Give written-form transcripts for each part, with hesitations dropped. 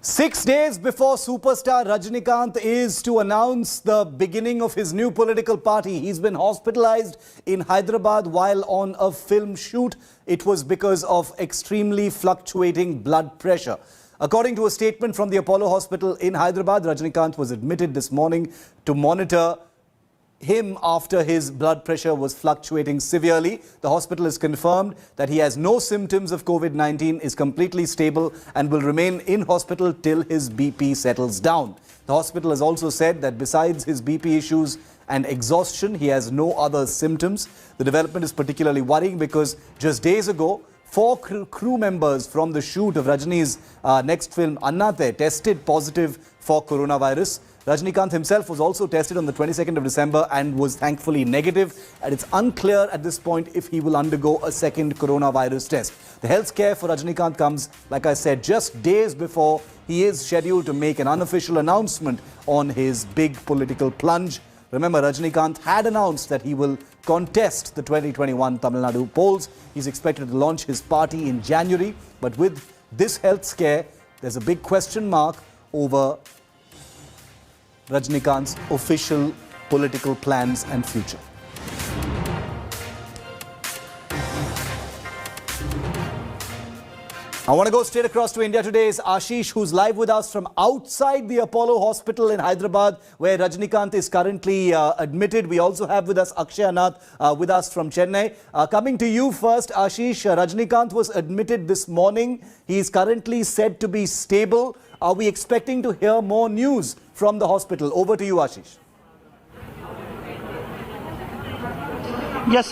6 days before superstar Rajinikanth is to announce the beginning of his new political party, he's been hospitalized in Hyderabad while on a film shoot. It was because of extremely fluctuating blood pressure. According to a statement from the Apollo Hospital in Hyderabad, Rajinikanth was admitted this morning to monitor him after his blood pressure was fluctuating severely. The hospital has confirmed that he has no symptoms of COVID-19, is completely stable and will remain in hospital till his BP settles down. The hospital has also said that besides his BP issues and exhaustion, he has no other symptoms. The development is particularly worrying because just days ago, 4 crew members from the shoot of Rajini's next film, Annathe, tested positive for coronavirus. Rajinikanth himself was also tested on the 22nd of December and was thankfully negative. And it's unclear at this point if he will undergo a second coronavirus test. The health scare for Rajinikanth comes, like I said, just days before he is scheduled to make an unofficial announcement on his big political plunge. Remember, Rajinikanth had announced that he will contest the 2021 Tamil Nadu polls. He's expected to launch his party in January. But with this health scare, there's a big question mark over Rajinikanth's official political plans and future. I want to go straight across to India today. Is Ashish, who's live with us from outside the Apollo Hospital in Hyderabad, where Rajinikanth is currently admitted. We also have with us Akshay with us from Chennai. Coming to you first, Ashish, Rajinikanth was admitted this morning. He is currently said to be stable. Are we expecting to hear more news from the hospital? Over to you, Ashish. Yes,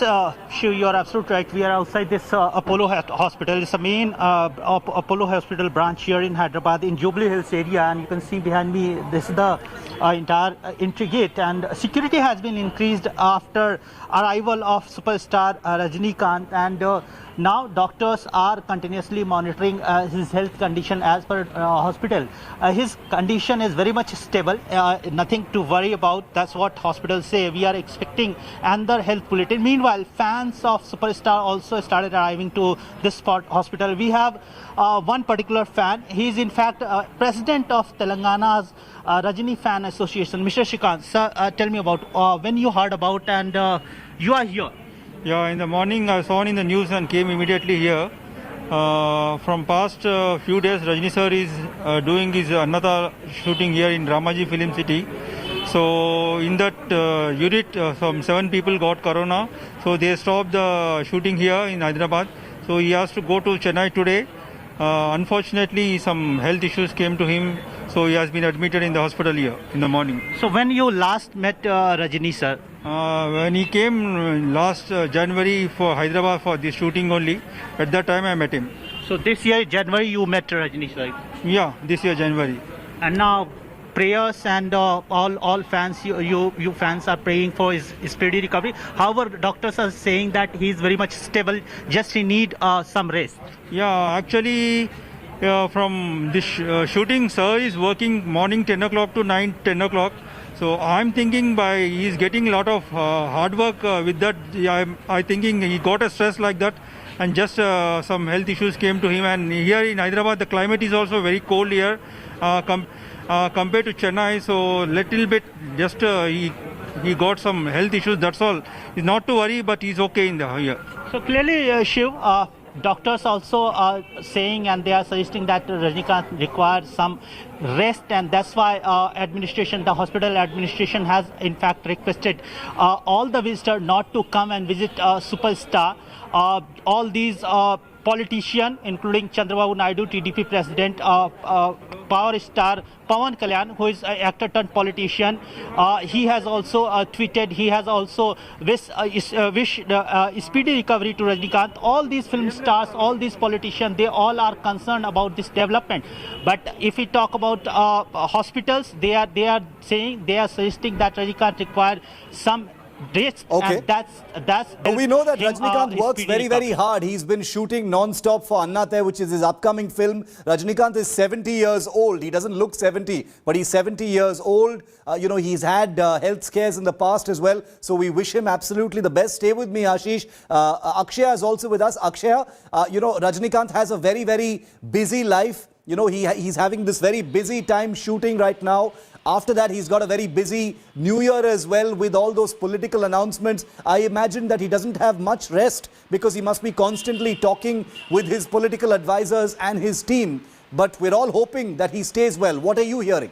Shiv, you are absolutely right. We are outside this Apollo Hospital. It's the main Apollo Hospital branch here in Hyderabad in Jubilee Hills area, and you can see behind me this is the entire entry gate, and security has been increased after arrival of superstar Rajinikanth, and now doctors are continuously monitoring his health condition as per hospital. His condition is very much stable, nothing to worry about. That's what hospitals say. We are expecting another health bulletin. Meanwhile, fans of superstar also started arriving to this spot hospital. We have one particular fan. He is in fact president of Telangana's Rajini Fan Association. Mr. Shrikant, sir, tell me about when you heard about and you are here. Yeah, in the morning I saw in the news and came immediately here. From past few days, Rajini sir is doing his another shooting here in Ramaji Film City. So in that unit, some 7 people got corona. So they stopped the shooting here in Hyderabad. So he has to go to Chennai today. Unfortunately, some health issues came to him. So he has been admitted in the hospital here in the morning. So when you last met Rajini sir? When he came last January for Hyderabad for this shooting only, at that time I met him. So this year January you met Rajini sir? Yeah, this year January. And now prayers and all fans, you fans are praying for his speedy recovery. However, doctors are saying that he is very much stable, just he need some rest. Yeah, actually from this shooting, sir is working morning 10 o'clock to 10 o'clock. So I'm thinking by he's getting a lot of hard work with that. I'm thinking he got a stress like that, and just some health issues came to him. And here in Hyderabad, the climate is also very cold here compared to Chennai. So little bit just he got some health issues. That's all. He's not to worry, but he's okay in the here. So clearly, Shiv, doctors also are saying and they are suggesting that Rajinikanth requires some rest, and that's why the hospital administration has in fact requested all the visitors not to come and visit superstar. All these politicians, including Chandrababu Naidu, TDP president, power star Pawan Kalyan, who is an actor turned politician, he has also tweeted. He has also wished speedy recovery to Rajinikanth. All these film stars, all these politicians, they all are concerned about this development. But if we talk about hospitals, they are suggesting that Rajinikanth requires some dates. Okay. That's we know that Rajinikanth works very hard. He's been shooting non-stop for Annathe, which is his upcoming film. Rajinikanth is 70 years old. He doesn't look 70, but he's 70 years old. He's had health scares in the past as well. So we wish him absolutely the best. Stay with me, Ashish. Akshay is also with us. Akshay, Rajinikanth has a very busy life. You know, he's having this very busy time shooting right now. After that, he's got a very busy New Year as well with all those political announcements. I imagine that he doesn't have much rest because he must be constantly talking with his political advisors and his team. But we're all hoping that he stays well. What are you hearing?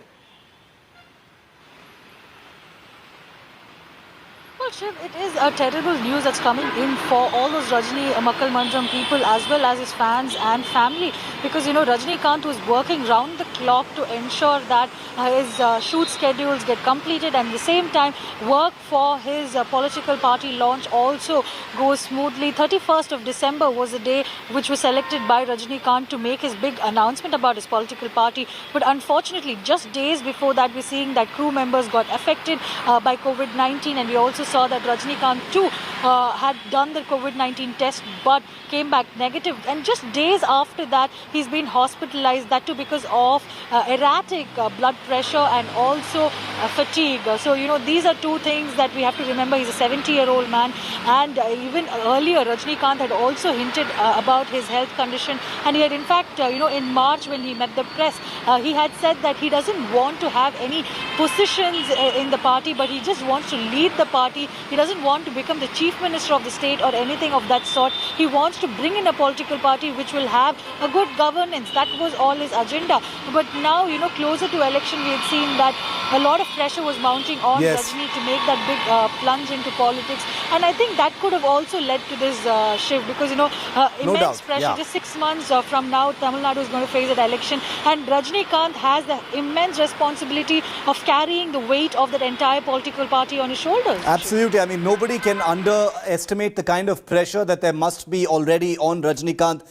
Well, Shiv, it is a terrible news that's coming in for all those Rajini Makkal Mandram people as well as his fans and family, because Rajinikanth was working round the clock to ensure that his shoot schedules get completed, and at the same time work for his political party launch also goes smoothly. 31st of December was the day which was selected by Rajinikanth to make his big announcement about his political party, but unfortunately just days before that we're seeing that crew members got affected by COVID-19, and we also saw that Rajinikanth too had done the COVID-19 test but came back negative, and just days after that he's been hospitalized, that too because of erratic blood pressure and also fatigue. So these are two things that we have to remember. He's a 70-year-old man, and even earlier Rajinikanth had also hinted about his health condition, and he had in fact in March when he met the press he had said that he doesn't want to have any positions in the party, but he just wants to lead the party. He doesn't want to become the chief minister of the state or anything of that sort. He wants to bring in a political party which will have a good governance. That was all his agenda. But now, closer to election, we had seen that a lot of pressure was mounting on Rajini to make that big plunge into politics. And I think that could have also led to this shift, because, immense pressure. Just 6 months from now, Tamil Nadu is going to face that election. And Rajinikanth has the immense responsibility of carrying the weight of that entire political party on his shoulders. Absolutely. I mean, nobody can underestimate the kind of pressure that there must be already on Rajinikanth,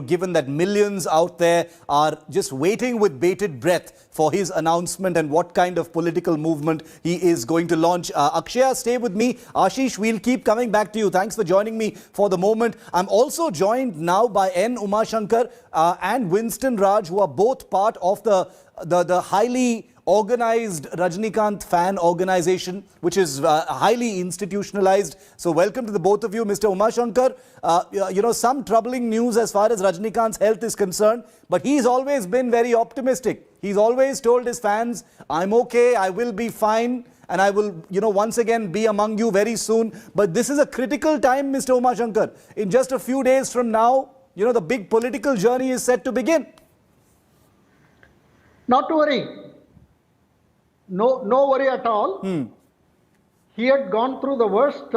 given that millions out there are just waiting with bated breath for his announcement and what kind of political movement he is going to launch. Akshaya, stay with me. Ashish, we'll keep coming back to you. Thanks for joining me for the moment. I'm also joined now by N. Umashankar and Winston Raj, who are both part of the highly organized Rajinikanth fan organization, which is highly institutionalized. So welcome to the both of you. Mr. Umashankar, some troubling news as far as Rajinikanth's health is concerned, but he's always been very optimistic. He's always told his fans, I'm okay, I will be fine, and I will, once again be among you very soon. But this is a critical time, Mr. Umashankar. In just a few days from now, the big political journey is set to begin. Not to worry. No worry at all. He had gone through the worst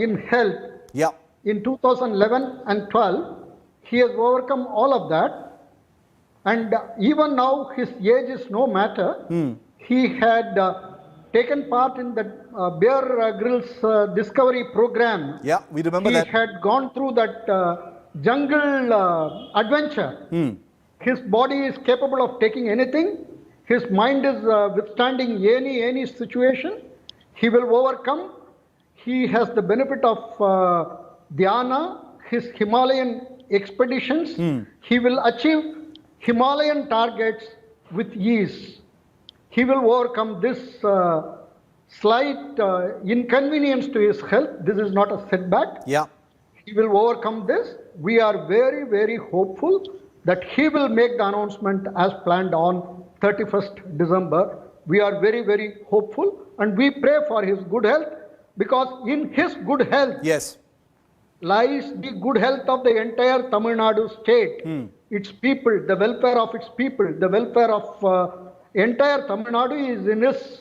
in health. Yeah. In 2011 and 12, he has overcome all of that. And even now, his age is no matter. He had taken part in the Bear Grylls Discovery program. Yeah, we remember that. He had gone through that jungle adventure. His body is capable of taking anything. His mind is withstanding any situation. He will overcome. He has the benefit of Dhyana, his Himalayan expeditions. He will achieve Himalayan targets with ease. He will overcome this slight inconvenience to his health. This is not a setback. Yeah. He will overcome this. We are very, very hopeful that he will make the announcement as planned on 31st December. We are very, very hopeful, and we pray for his good health, because in his good health lies the good health of the entire Tamil Nadu state, its people, the welfare of its people, the welfare of entire Tamil Nadu is in his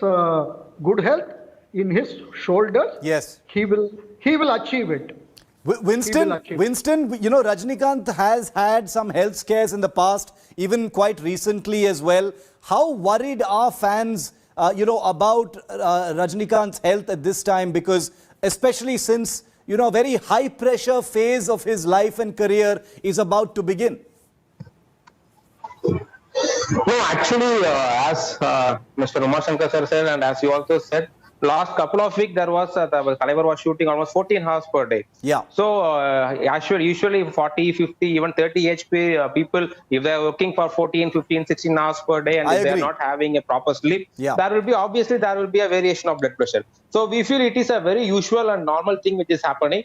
good health, in his shoulders. Yes. He will achieve it. Winston, Rajinikanth has had some health scares in the past, even quite recently as well. How worried are fans, about Rajinikanth's health at this time? Because especially since, a very high pressure phase of his life and career is about to begin. No, actually, as Mr. Umashankar sir said, and as you also said, last couple of weeks there was Thalaivar was shooting almost 14 hours per day. Yeah. So usually 40, 50, even 30 HP people, if they are working for 14, 15, 16 hours per day, and if they are not having a proper sleep, there will be a variation of blood pressure. So we feel it is a very usual and normal thing which is happening.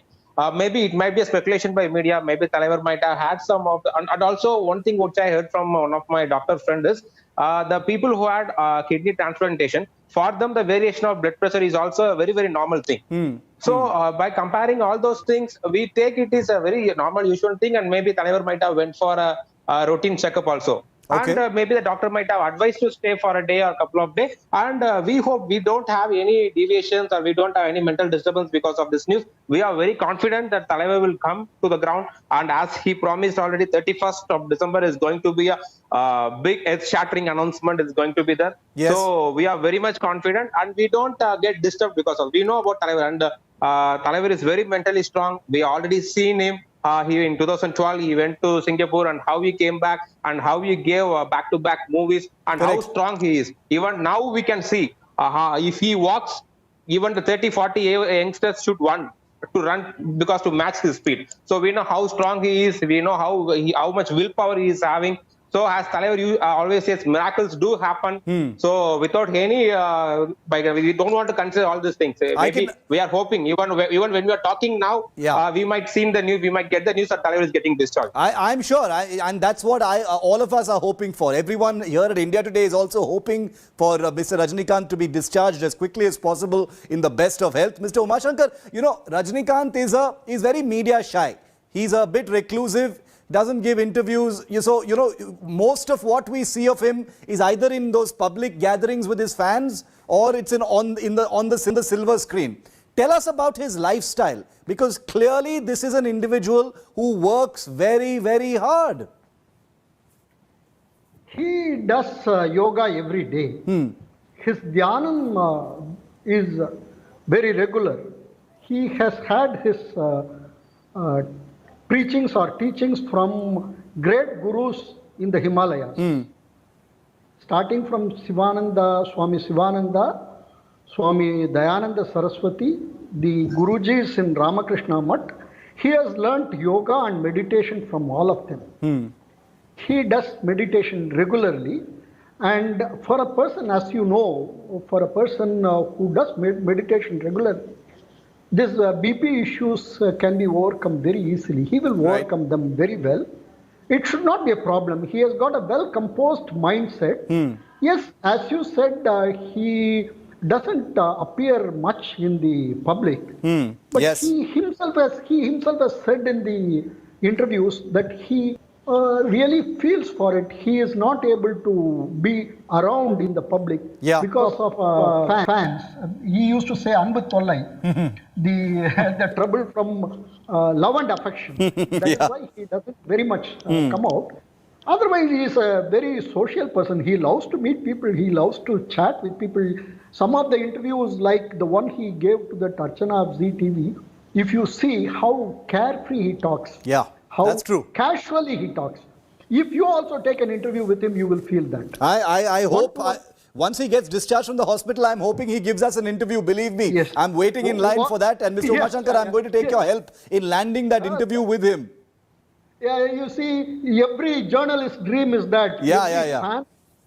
Maybe it might be a speculation by media. Maybe Thalaivar might have had some of the, and also one thing which I heard from one of my doctor friend is the people who had kidney transplantation, for them the variation of blood pressure is also a very, very normal thing. So by comparing all those things, we take it is a very normal, usual thing, and maybe Thalaivar might have went for a routine checkup also. Okay. And maybe the doctor might have advised to stay for a day or a couple of days. And we hope we don't have any deviations or we don't have any mental disturbance because of this news. We are very confident that Thalaivar will come to the ground. And as he promised already, 31st of December is going to be a big earth-shattering announcement is going to be there. Yes. So we are very much confident and we don't get disturbed because of, we know about Thalaivar, and Thalaivar is very mentally strong. We already seen him. He in 2012 he went to Singapore, and how he came back and how he gave back-to-back movies and Correct. how strong he is. Even now we can see if he walks, even the 30-40 youngsters should run because to match his speed. So we know how strong he is. We know how much willpower he is having. So as Thalaivar always says, miracles do happen. So without any, we don't want to consider all these things. Maybe we are hoping, even when we are talking now, we might see the news, we might get the news that Thalaivar is getting discharged. I'm sure, and that's what all of us are hoping for. Everyone here at India Today is also hoping for Mr. Rajinikanth to be discharged as quickly as possible in the best of health. Mr. Umashankar, Rajinikanth is very media shy. He's a bit reclusive. Doesn't give interviews. So, most of what we see of him is either in those public gatherings with his fans or it's on the silver screen. Tell us about his lifestyle, because clearly this is an individual who works very, very hard. He does yoga every day. His dhyanam is very regular. He has had his preachings or teachings from great gurus in the Himalayas. Starting from Swami Sivananda, Swami Dayananda Saraswati, the Gurujis in Ramakrishna Mutt, he has learnt yoga and meditation from all of them. He does meditation regularly, and for a person, as you know, for a person who does meditation regularly, these BP issues can be overcome very easily. He will overcome them very well. It should not be a problem. He has got a well-composed mindset. Yes, as you said, he doesn't appear much in the public. But Yes. he himself has said in the interviews that he really feels for it. He is not able to be around in the public because of fans. He used to say "Anbu Tollai," the trouble from love and affection. That is why he doesn't very much come out. Otherwise, he is a very social person. He loves to meet people. He loves to chat with people. Some of the interviews, like the one he gave to the Archana of ZTV, if you see how carefree he talks. How that's true. Casually he talks. If you also take an interview with him, you will feel that. I hope once he gets discharged from the hospital, I'm hoping he gives us an interview. Believe me, Yes. I'm waiting in line for that. And Mr. Umashankar, I'm going to take your help in landing that interview with him. Yeah, you see, every journalist's dream is that.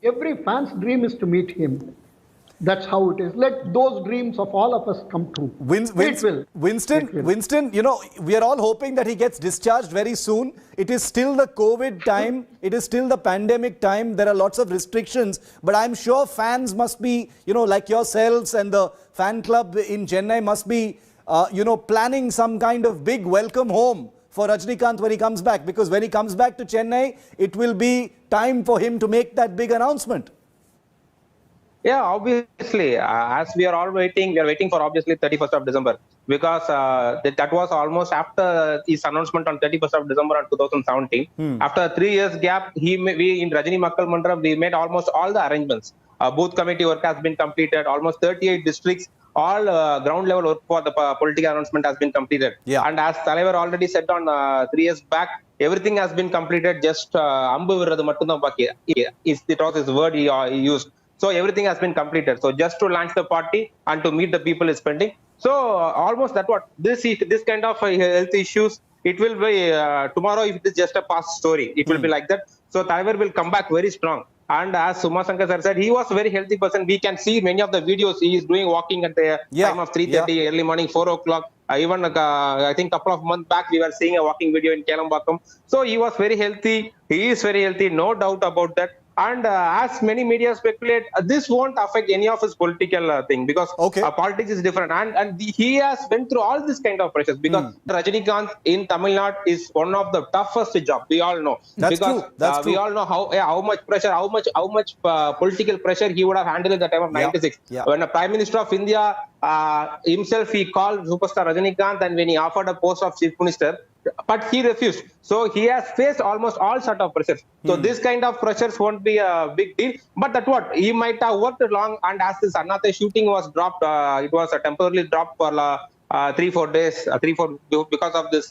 Every fan's dream is to meet him. That's how it is. Let those dreams of all of us come true. Winston, we are all hoping that he gets discharged very soon. It is still the COVID time. It is still the pandemic time. There are lots of restrictions. But I'm sure fans must be, like yourselves and the fan club in Chennai must be, planning some kind of big welcome home for Rajinikanth when he comes back. Because when he comes back to Chennai, it will be time for him to make that big announcement. Yeah, obviously, as we are all waiting, we are waiting for obviously 31st of December, because that was almost after his announcement on 31st of December on 2017. After a 3 years gap, we in Rajini Makkal Mandram, we made almost all the arrangements. Booth committee work has been completed, almost 38 districts, all ground level work for the political announcement has been completed. And as Thalaivar already said on 3 years back, everything has been completed, just Ambu Viradu Mattum Baki. It was his word he used. So everything has been completed. So just to launch the party and to meet the people is pending. So almost that what this kind of health issues, it will be tomorrow. If it is just a past story, it will be like that. So Thalaivar will come back very strong. And as Umashankar sir said, he was a very healthy person. We can see many of the videos he is doing walking at the time of 3:30 early morning, 4 o'clock. Even I think a couple of months back, we were seeing a walking video in Kelambakam. So he was very healthy. He is very healthy, no doubt about that. And as many media speculate, this won't affect any of his political thing, because politics is different. And he has went through all this kind of pressures, because Rajinikanth in Tamil Nadu is one of the toughest jobs. We all know. That's because true. That's true. We all know how much pressure, how much political pressure he would have handled at the time of 96. When a Prime Minister of India himself, he called superstar Rajinikanth, and when he offered a post of Chief Minister, but he refused. So he has faced almost all sort of pressures. So this kind of pressures won't be a big deal. But that's what he might have worked long. And as this Anathe shooting was dropped, it was temporarily dropped for 3-4 days, because of this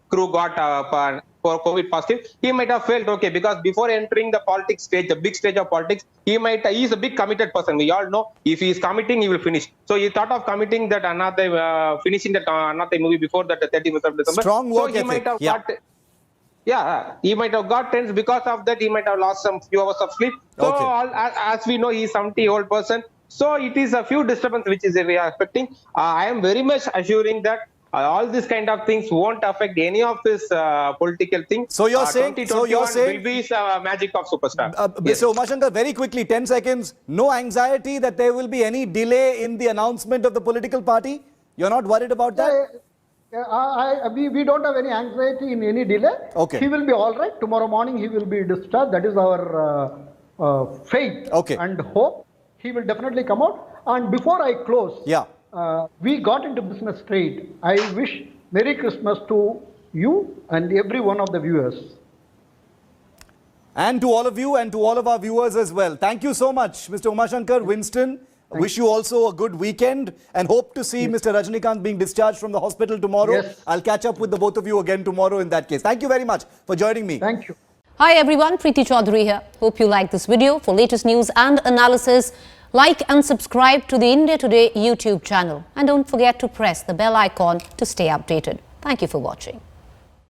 crew got for COVID positive. He might have felt okay, because before entering the politics stage, the big stage of politics, he is a big committed person. We all know if he is committing, he will finish. So he thought of committing that Anathe, finishing that Anathe movie before that 31st of December. Strong work so he ethic. might have got, he might have got tense. Because of that, he might have lost some few hours of sleep. So as we know, he is 70-year-old person. So it is a few disturbance which is we are expecting. I am very much assuring that all these kind of things won't affect any of his political things. So you're saying, will be magic of superstar. Mr. Umashankar, very quickly, 10 seconds. No anxiety that there will be any delay in the announcement of the political party? You're not worried about that? We don't have any anxiety in any delay. He will be all right. Tomorrow morning he will be discharged. That is our faith and hope. He will definitely come out. And before I close, we got into business straight. I wish Merry Christmas to you and every one of the viewers. And to all of you and to all of our viewers as well. Thank you so much, Mr. Umashankar. Winston, wish you also a good weekend and hope to see Mr. Rajinikanth being discharged from the hospital tomorrow. I'll catch up with the both of you again tomorrow in that case. Thank you very much for joining me. Thank you. Hi everyone, Preeti Chaudhary here. Hope you like this video. For latest news and analysis, like and subscribe to the India Today YouTube channel. And don't forget to press the bell icon to stay updated. Thank you for watching.